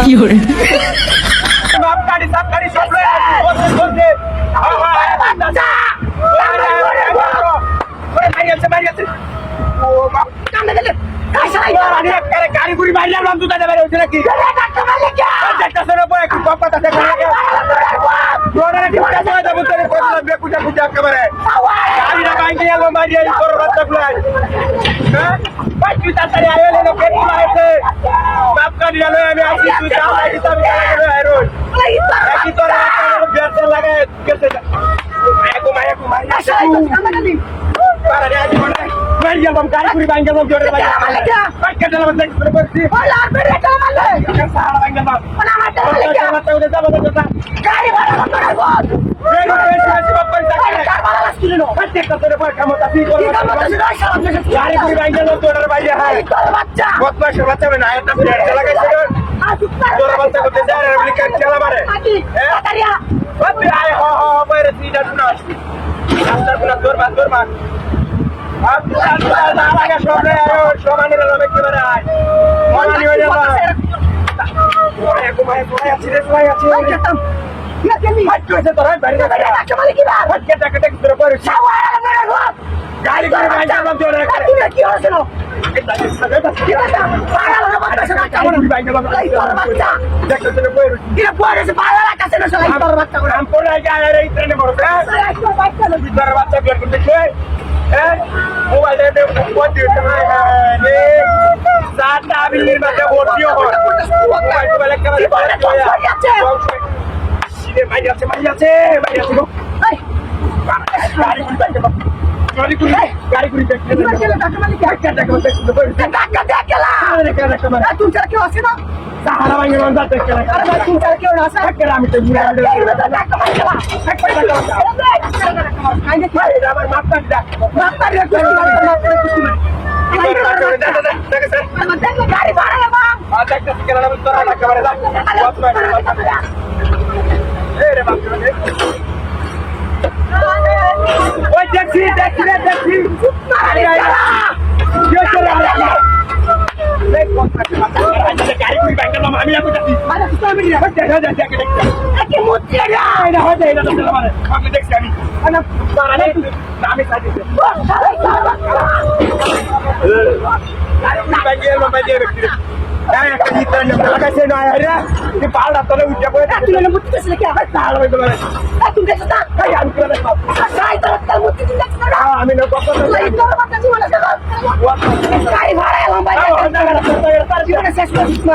fiore, বাপ গাড়ি সাপ গাড়ি সব বসে বসে মারিয়াছে ও বাপ কামনে গেলে গাড়ি গুড়ি মারিয়া নাম দুটা দেবে হচ্ছে নাকি একটা সরে পড়ে একটু কম কথা দেখে রোডারে ঠিক আছে না যাবো তোর কথা বেকুজা কুজা একেবারে গাড়িটা বাইকে এলো মারিয়া এই তোর রাস্তা প্ল্যান হ্যাঁ ভাই তুই তাড়াতাড়ি আয় এলো পেটি মারছে বাপ গাড়ি এলো আমি আসি তুই যা লাগি তবে আয় রোড কি তোর বেরতে লাগে কেটে মায়াকু মারিয়াছে para de ahí con él. María, vamos a ir a vamos a ir ¿qué te lo vas a hacer? Hola, pero ¿qué te lo vas a hacer? ¿Qué pasa? Venga, vamos. Hola, mate, ¿qué te lo vas a hacer? Cari, para la motor al bot. Pero si va a pensar que car para las kilo. Este que se le puede camota así con la camota si no hay solo que se cari, por venga, no tú eres vaya. Ay, todo bacha. Vos vas a bacha ven a esta mujer, te la que se tú la vas a contestar en el que se la mare. Aquí. Tataria. Vamos a ir, puedes ir a tu noche. Hasta una turma. সমানের লোক কি বেড়ায় মনানি হয়ে যাবে কোমায় আছে রে কোমায় আছে কি কেনি হাঁটতে আছে তোরা বাইরে বাইরে টাকা মানে কি বাপ হাঁটতে টাকা টাকা তোরা পরে সাওয়ার মেরে গো গাড়ি করে বাইরে যাবো তোরা কি হচ্ছে না এটা সাথে বাস কি আছে পাগল হয়ে বাচ্চা না কেমন বাইরে বাবা এই তোর বাচ্চা দেখো তোরা পরে কি পরে সে পাগল কাছে না সবাই তোর বাচ্চা করে আম পরে যায় এই ট্রেনে বড় তোর বাচ্চা না তোর বাচ্চা বের করতে কই মোবাইল দে কোন দিতে মানে সাত আবির মধ্যে ভর্তিও হয় মোবাইল কেমন আছে সিনে মাইয়াছে গো গাড়ি গুড়ি দেখতে টাকা মানে টাকা দেখলা তুই চার কেউ আছে না সাহারা ভাঙে রন্দা দেখতে আরে ভাই তুই চার কেউ না আছে আমি তো বুড়া টাকা মানে আমার মাপটা গাড়ি ভাড়া বাবা দেখতে কেন তোর টাকা মানে রে বাপ ওই দেখছি গাড়ি করে বাইকে নাম আমি আপনি যাচ্ছি মানে তুমি দেখা যাচ্ছে কি মুচ্ছি না এটা হয়ে যায় এটা মানে আমি দেখছি আমি না পারে আমি সাজিছে বাইকে ব্যক্তি একটা জিতটা লাগাইছে না আরে তুই পাড়া তোরে উঠে পড়ে তুই না মুচ্ছি দেখছিস কি আবার তাল হয়ে গেল তুমি দেখছিস না ভাই আমি করে দেখো সাই তোর মুচ্ছি দেখছিস না আমি না কত এই তোর বাচ্চা জীবনে গাড়ি ভাড়া এলাম ভাই তার জীবনে শেষ করে দিস না